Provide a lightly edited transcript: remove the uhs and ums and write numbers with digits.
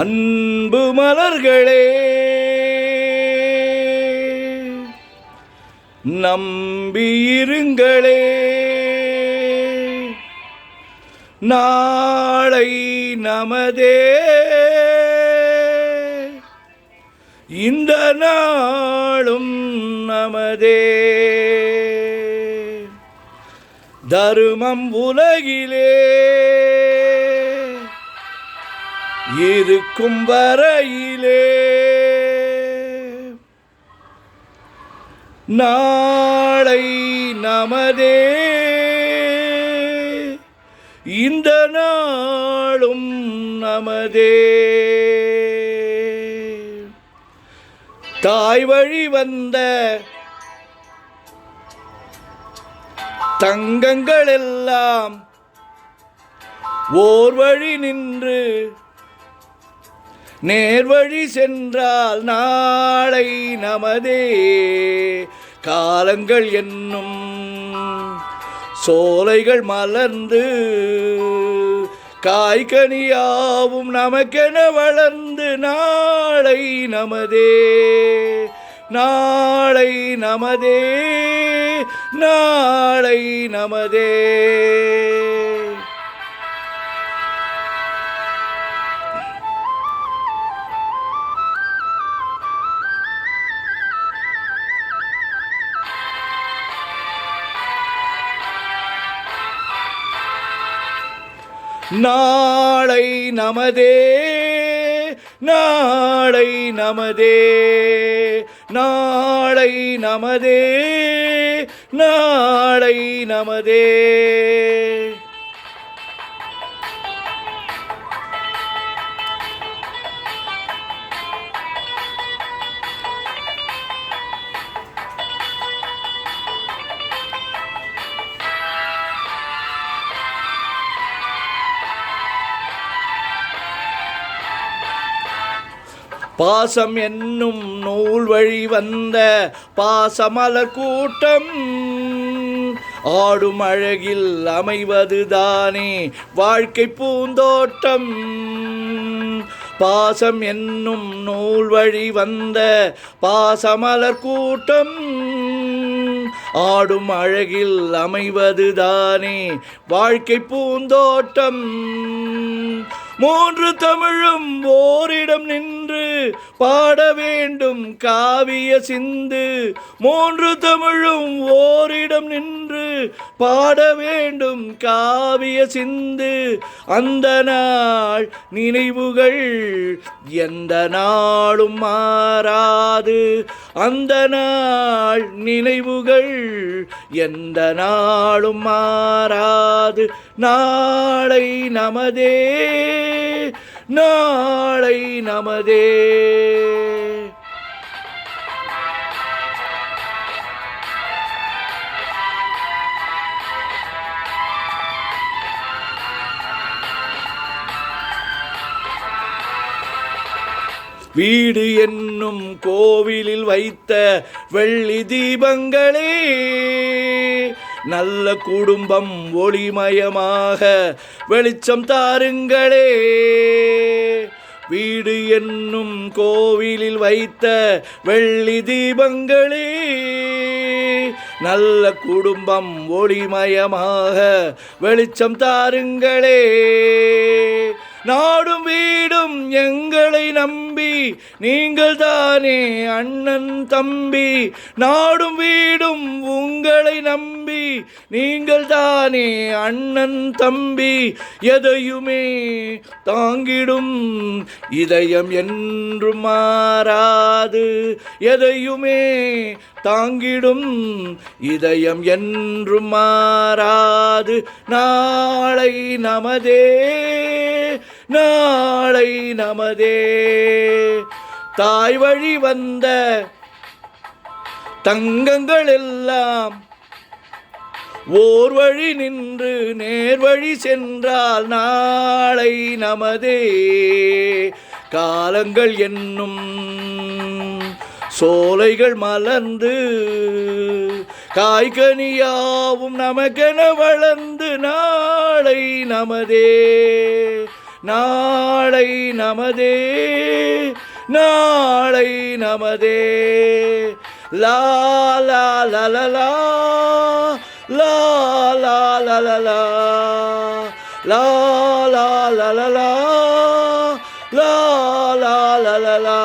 அன்பு மலர்களே, நம்பியிருங்களே, நாளை நமதே, இந்த நாளும் நமதே. தருமம் உலகிலே இருக்கும் வரையிலே நாளை நமதே, இந்த நாளும் நமதே. தாய் வழி வந்த தங்கங்கள் எல்லாம் ஓர் வழி நின்று நேர்வழி சென்றால் நாளை நமதே. காலங்கள் என்னும் சோலைகள் மலர்ந்து காய்கனியாவும் நமக்கென வளர்ந்து நாளை நமதே, நாளை நமதே, நாளை நமதே. நாளை நமதே, நாளை நமதே, நாளை நமதே, நாளை நமதே. பாசம் என்னும் நூல் வழி வந்த பாசமலர் கூட்டம் ஆடும் அழகில் அமைவதுதானே வாழ்க்கை பூந்தோட்டம். பாசம் என்னும் நூல் வழி வந்த பாசமலர் கூட்டம் ஆடும் அழகில் அமைவதுதானே வாழ்க்கை பூந்தோட்டம். மூன்று தமிழும் ஓரிடம் நின்று பாட வேண்டும் காவிய சிந்து. மூன்று தமிழும் ஓரிடம் நின்று பாட வேண்டும் காவிய சிந்து. அந்த நாள் நினைவுகள் எந்த நாளும் மாறாது. அந்த நாள் நினைவுகள் எந்த நாளும் மாறாது. நாளை நமதே, நாளை நமதே. வீடு என்னும் கோவிலில் வைத்த வெள்ளி தீபங்களே, நல்ல குடும்பம் ஒளிமயமாக வெளிச்சம் தாருங்களே. வீடு என்னும் கோவிலில் வைத்த வெள்ளி தீபங்களே, நல்ல குடும்பம் ஒளிமயமாக வெளிச்சம் தாருங்களே. நாடும் வீடும் எங்களை நம்பி நீங்கள் தானே அண்ணன் தம்பி. நாடும் வீடும் உங்களை நம்பி நீங்கள் தானே அண்ணன் தம்பி. எதையுமே தாங்கிடும் இதயம் என்றும் மாறாது. எதையுமே தாங்கிடும் இதயம் என்றும் மாறாது. நாளை நமதே, நாளை நமதே. தாய் வழி வந்த தங்கங்கள் எல்லாம் ஓர் வழி நின்று நேர்வழி சென்றால் நாளை நமதே. காலங்கள் என்னும் சோலைகள் மலர்ந்து காய்கனியாவும் நமக்கென வளர்ந்து நாளை நமதே, நாளை நமதே நாளை நமதே லா லா லா லா லா லா லா லா லா லா லா லா லா லா லா லா லா லா லா